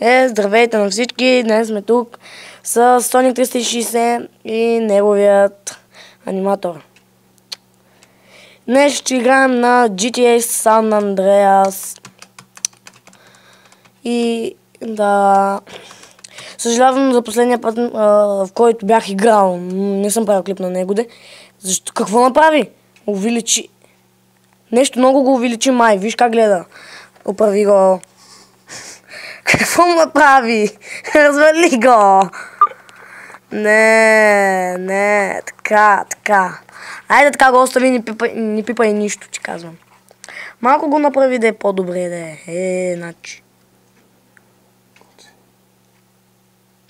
Здравейте на всички! Днес сме тук с Sonic 360 и неговият аниматор. Днес ще играем на GTA San Andreas. И да... Съжалявам за последния път, в който бях играл. Не съм правил клип на него. Защо? Какво направи? Увеличи. Нещо много го увеличи май. Виж как гледа. Оправи го. Какво му направи? Развали го! Не, така. Айде така го остави, не пипай нищо, ти казвам. Малко го направи да е по-добре, да е. Значи.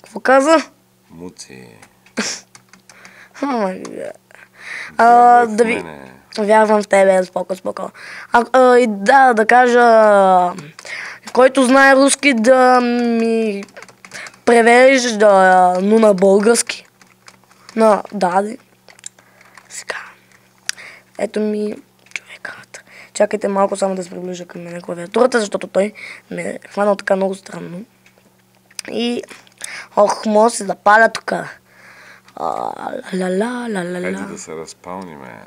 Какво каза? Муци. Да ви... Вярвам в тебе, споко. И да кажа... Който знае руски да ми превежда, но на български. Сега. Ето ми човекът. Чакайте малко само да се приближа към мен клавиатурата, защото той ме е хванал така много странно. И... може да се запаля тук. Хайде да се разпалниме.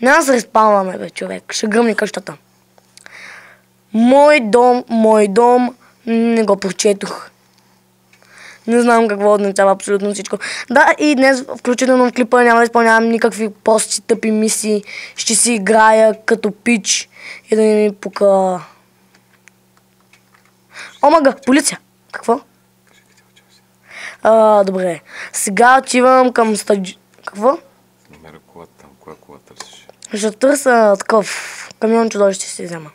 Няма да се разпалваме, бе, човек. Ще гръмни къщата. Мой дом, не го прочетох. Не знам какво означава абсолютно всичко. Да, и днес, включително в клипа, няма да изпълнявам никакви прости, тъпи мисии. Ще си играя като пич и да ми пука... Омага, полиция! Какво? Добре. Сега отивам към Какво? Намеря колата там. Коя кола търсиш? Ще търся такъв камион чудовище ще си взема.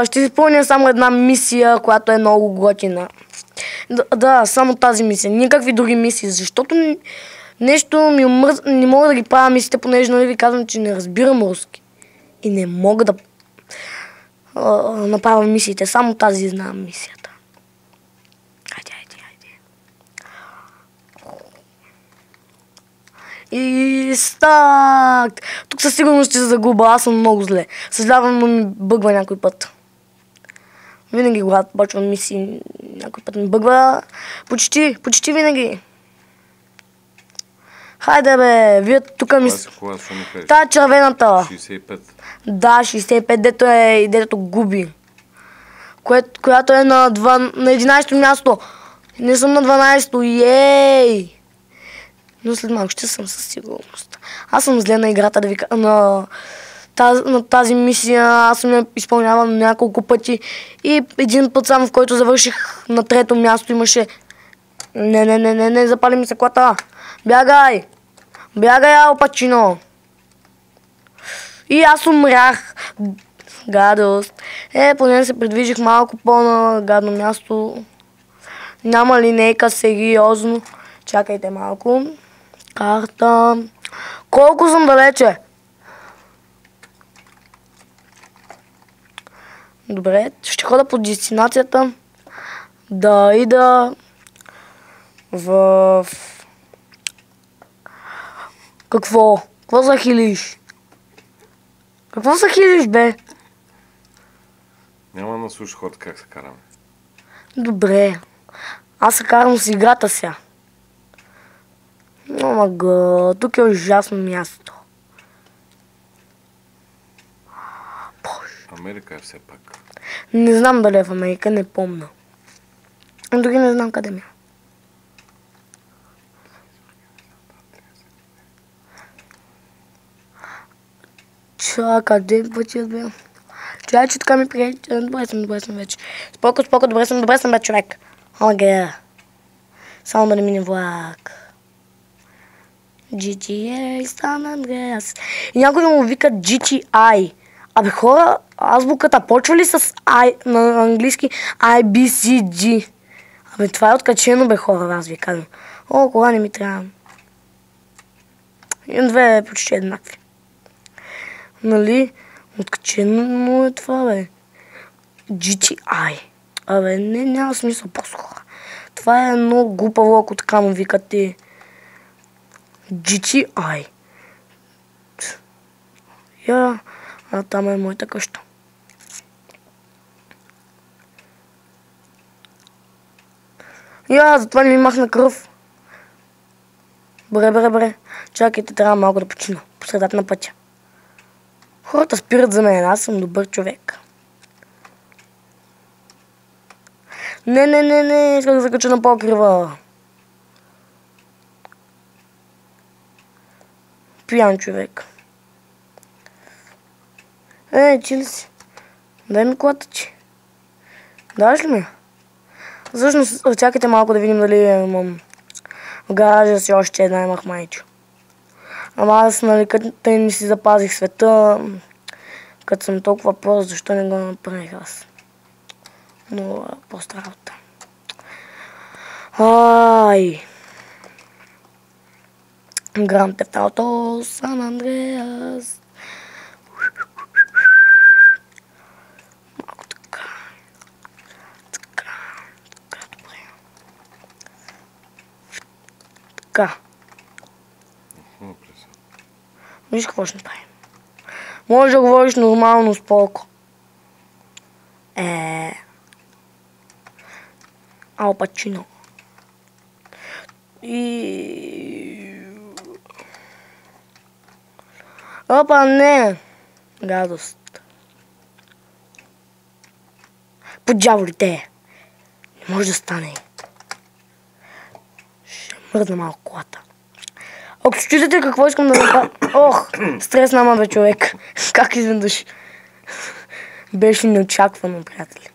Ще изпълня само една мисия, която е много готина. Да, само тази мисия. Никакви други мисии, защото нещо ми омръзва. Не мога да ги правя мисиите, понеже ви казвам, че не разбирам руски. И не мога да направя мисиите. Само тази знам мисията. Хайде. И стак! Тук със сигурност ще се загуба, аз съм много зле. Съжалявам, но ми бъгва някой път. Винаги, когато почвам мисии, някой път ми бъгва. Почти винаги. Хайде бе, вие тук ми... Та червената. 65. Да, 65, дето губи. Която е на 11-то място. Не съм на 12-то, ей! Но след малко ще съм със сигурност. Аз съм зле на играта, да ви кажа. На тази мисия аз съм я изпълнявам няколко пъти. И един път само, в който завърших на 3-то място, имаше... Не, запали ми се колата. Бягай, Алпачино. И аз умрях. Гадост. Поне се придвижих малко по-на гадно място. Няма линейка, сериозно. Чакайте малко. Карта. Колко съм далече? Добре, ще хода по дестинацията. Да ида в... Какво? Какво захилиш? Какво захилиш, бе? Няма на слуш ход как се караме. Добре. Аз се карам с играта сега. Омага, тук е ужасно място. Америка е все пак. Не знам дали е в Америка, не помня. Дори не знам къде ми е. Къде пътят бе? Чакай, че така ми приятел. Добре съм вече. Споко, добре съм бе, човек. Омага. Само да не мине влак. GTA San Andreas. И някой му вика GTI. Абе хора, азбуката почва ли с I на английски IBCG? Абе това е откачено, бе хора, аз ви казвам. Кога не ми трябва. Имам две почти еднакви. Нали? Откачено е това, бе. GTI. Абе, няма смисъл просто хора. Това е много глупаво, ако така му викате. GTI. Там е моята къща. затова не ми махна кръв. Бре. Чакайте, трябва малко да почина. По средата на пътя. Хората спират за мен, аз съм добър човек. Не, исках да закача на покрива. Пиян човек. Ти ли си? Дай ми колата ти. Даш ли ми? Всъщност, чакайте малко да видим дали имам в гаража си още една имах майчо. Ама аз, нали, като не си запазих света, като съм толкова прост, защо не го направих аз? Но проста работа. Grand Theft Auto San Andreas. Малко така, добре. Така. Виж какво ще направим. Може да говориш нормално, споко. Ал Пачино. Опа, не! Гадост. По дяволите! Не може да стане. Ще мръдна малко колата. Ако се чудите какво искам да направя... Стрес нама бе, човек. Как изведнъж? Беше неочаквано, приятели.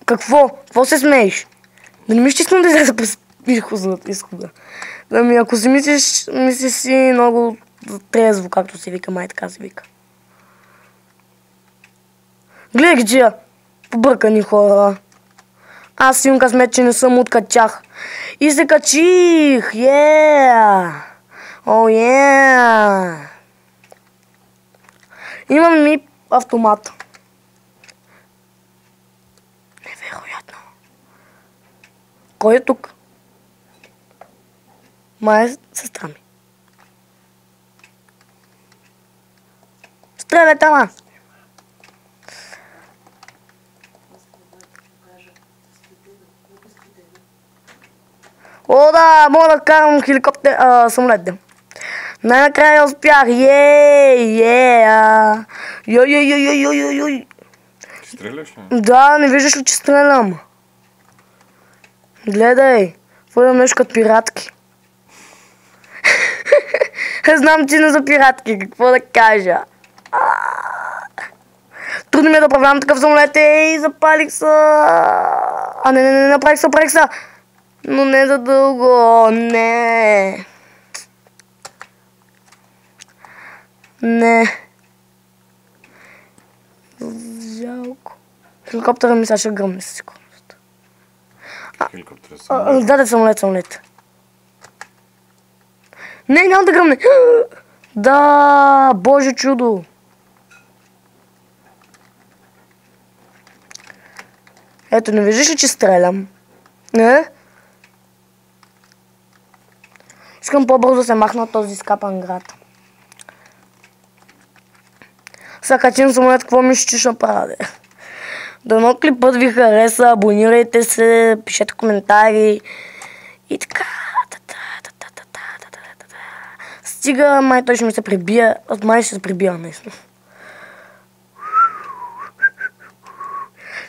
Какво се смееш? Да не ми ще искам да излезе през изхода. Ако си мислиш си много трезво, както се вика, май така се вика. Гледай ги тия побъркани хора. Аз имам късмет, че не съм откачах. И се качих! Имам ми автомат. Невероятно. Кой е тук? Май е сестра ми. Стреляй, тама! Да, мога да карам самолет. Най-накрая успях. Стреляш ли? Да, не виждаш ли, че стрелям? Гледай, фървам нещо като пиратки. Знам, че не за пиратки, какво да кажа. Трудно ми е да управлявам такъв самолет, запалих се. Не, направих се. Но не за дълго, не. Жалко. Хеликоптера ми сега ще гръмне със сигурност. Хеликоптера самолет? Да, самолет. Не, няма да гръмне. Да, боже чудо. Ето, не виждаш ли, че стрелям? Не? Искам по-бързо да се махна от този скапан град. Сега качим самолет, какво ми ще направя? Дано клипът ви хареса, абонирайте се, пишете коментари и така. Стига, май той ще ми се прибия, май ще се прибия наистина.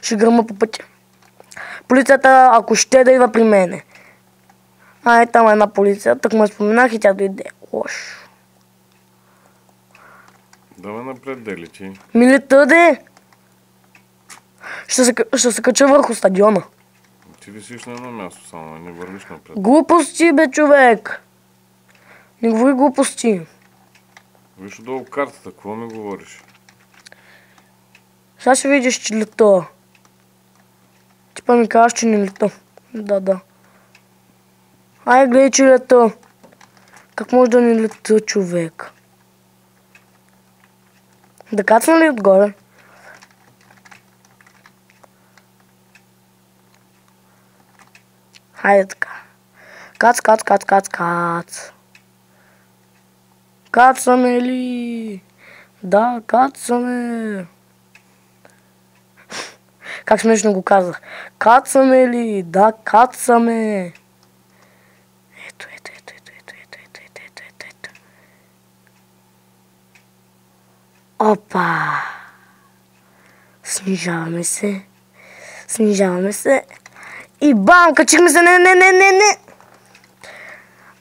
Ще гръмна по пътя. Полицията, ако ще да идва при мене. Там една полиция, так ме споменах и тя дойде. Лошо. Давай напред, дели ти. Милита де! Ще се кача върху стадиона. Ти висиш на едно място само, не вървиш напред. Глупости, бе, човек! Не говори глупости. Виж отдолу картата, какво ми говориш? Сега ще видиш, че лета. Ти па ми казваш, че не лета. Да. Ай, гледай, че лета. Как може да не лета, човек? Да кацна ли отгоре? Хайде така. Кац. Кацаме ли? Да, кацаме. Как смешно го казах. Кацаме ли? Да, кацаме. Ето. Опа! Снижаваме се. И бам! Качихме се! Не!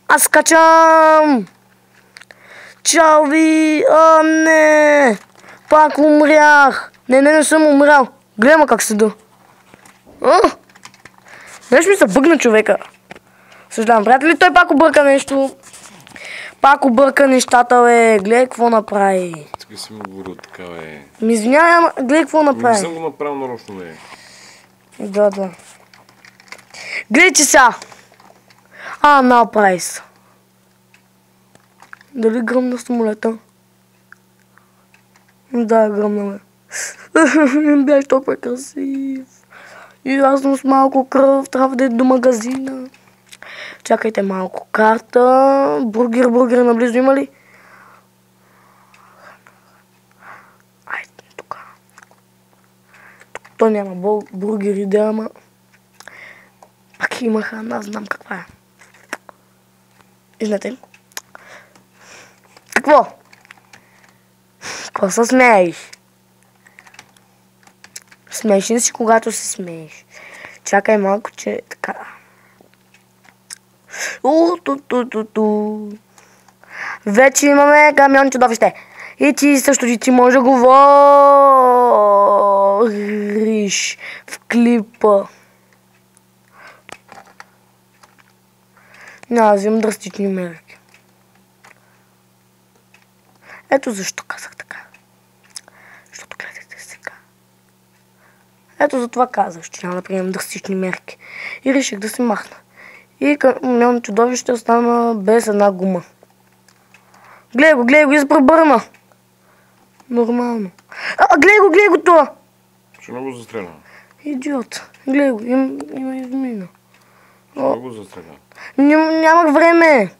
Аз качам! Чао ви! О, не! Пак умрях! Не съм умрял. Гледай как седа. Нещо ми се бъгна човека. Съжалявам, приятели, той пак обърка нещо. Пак обърка нещата, бе. Гледай какво направи. Тук си му говорил така, бе. Ми извинявай, ама гледай какво направи. Не съм го направил нарочно, бе. Да. Гледайте сега. Направи се. Дали гръмна самолета? Да, гръмна, бе. Бях толкова красив. И аз съм с малко кръв, трябва да е до магазина. Чакайте малко. Карта. Бургер наблизо има ли? Айде, тук. То няма бургери, да, ама... Пак има храна, знам каква е. И знаете ли? Какво? Какво се смееш? Смешен си, когато се смееш. Чакай малко, че така... Вече имаме камион чудовище. И ти също ти може да говориш в клипа. Няма, взимам драстични мерки. Ето защо казах така. Защото гледайте сега. Ето за това казах, че няма да приемам драстични мерки. И реших да се махна. И камион чудовище остана без една гума. Гледай го, и се пребърна. Нормално. Гледай го това! Ще не го застреля. Идиот. Гледай го, има измина. Ще не го застреля. Нямах време.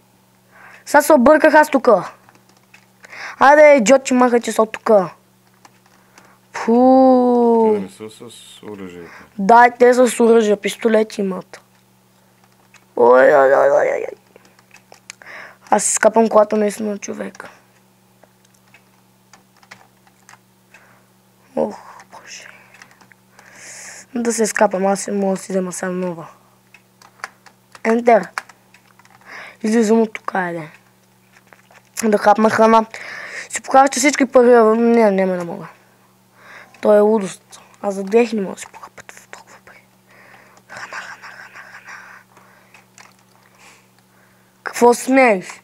Сега се обърках аз тука. Айде, идиот, че махайте се от тука. Те не са с оръжието. Да, те са с оръжие, пистолети имат. Ой. Аз си скапам колата наистина на човека. Ох, боже. Да се скапам, аз мога да си взема сега нова. Ентер. Излизам от тук, айде. Да хапна храна. Си покажа всички пари. Няма да мога. То е лудост. Аз за дрехи не мога да си похапат в толкова пари. Храна. Какво смееш?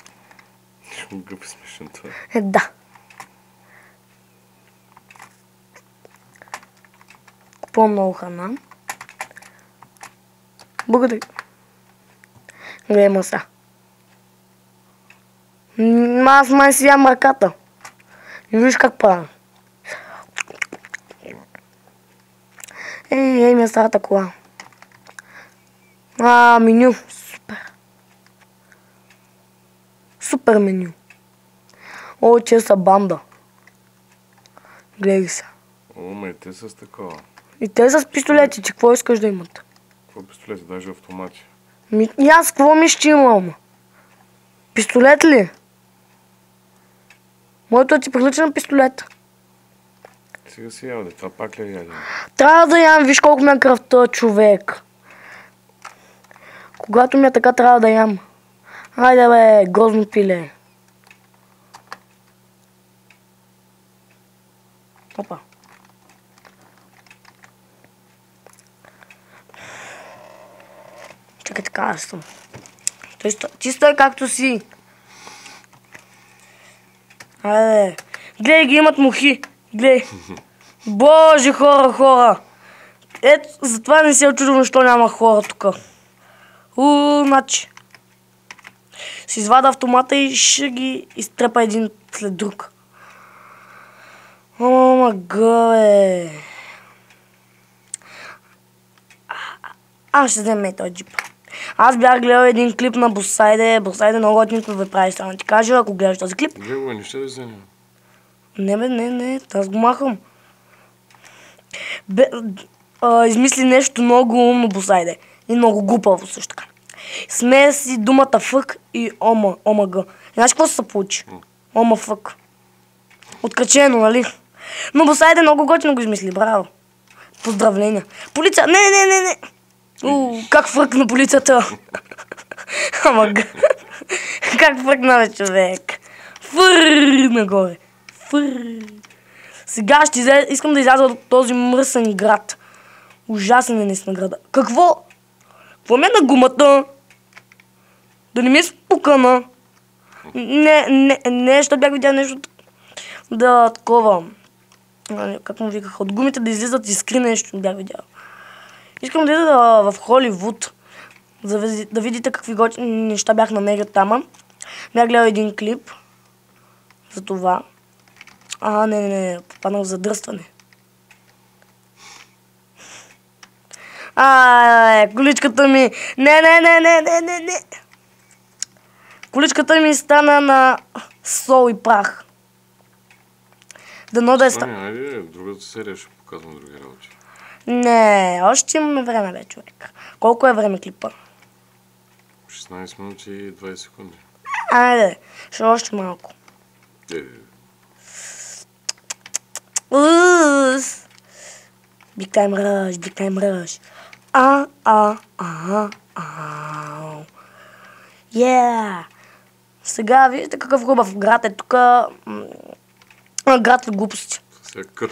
Гъпи смешен това. Да. Купувам много храна. Благодаря. Гледай маса. Аз май си ям ръката. Не виж как правя. Ей ми е старата кола. Меню. Супер меню. Че са банда. Гледай се. И те с такова. И те с пистолети, че какво искаш да имат? Какво пистолети? Даже автомати. И аз какво ми ще имам? Пистолет ли? Моето ти прилича на пистолет. Сега си яде, това пак ли яде? Трябва да ям, виж колко ми е кръвта, човек. Когато ми е така, трябва да ям. Айде бе, грозно пиле. Опа. Чакай, така аз съм. Ти стой както си. Айде. Гледай ги, имат мухи. Гледай. Боже, хора. Ето, затова не се очудвам, защо няма хора тук. Значи. Си извада автомата и ще ги изтрепа един след друг. Бе. Аз ще взема този джип. Аз бях гледал един клип на Босайде. Босайде много готинко ви прави. Само ти кажа, ако гледаш този клип. Гледай, не ще да взема. Не, аз го махам. измисли нещо много умно, Босайде. И много глупаво също така. Смея си думата фък и омг. Знаеш какво се получи? Ома фък. Откачено, нали? Но Босайде много готино го измисли, браво. Поздравления. Полиция, не. Как фръкна полицията? Ама как фръкна, бе, човек? Фър нагоре. Фър. Сега искам да изляза от този мръсен град. Ужасен е наистина града. Какво? Какво ми е на гумата? Да не ми е спукана. Не, защото бях видял нещо да такова. Как му викаха? От гумите да излизат искри нещо бях видял. Искам да ида в Холивуд. Да видите какви готини неща бях намерил там. Бях гледал един клип за това. Не, попаднах в задръстване. Количката ми... Не. Количката ми стана на сол и прах. Дано да е стана. Айде, другата серия ще показвам други работи. Не, още имаме време, бе, човек. Колко е време клипа? 16 минути и 20 секунди. Айде, ще още малко. Big time rush. Yeah. Сега вижте какъв хубав град е тук. Град от глупости. Сега кър.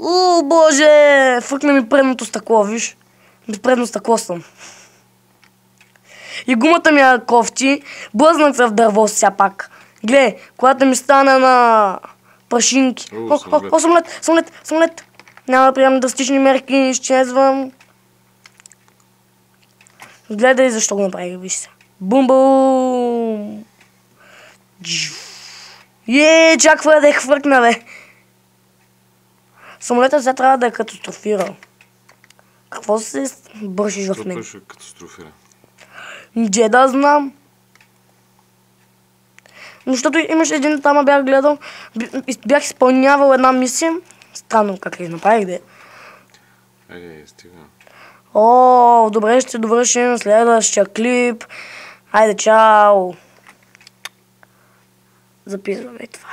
О, боже! Фъкна ми предното стъкло, виж. Без предно стъкло съм. И гумата ми е кофти. Блъзнах се в дърво сега пак. Гледай, колата ми стана на прашинки. Самолет! Няма да приемам драстични мерки, изчезвам. Гледай защо го направих, виж се. Бум-бум! Чаква да е хвъркна, бе. Самолетът сега трябва да е катастрофирал. Какво се бършиш в него? Защо ще катастрофира? Где да знам. Защото имаше един там, бях гледал, бях изпълнявал една мисия. Странно как я направих, де. Айде, стига. Добре, ще довършим следващия клип. Айде, чао. Записваме това.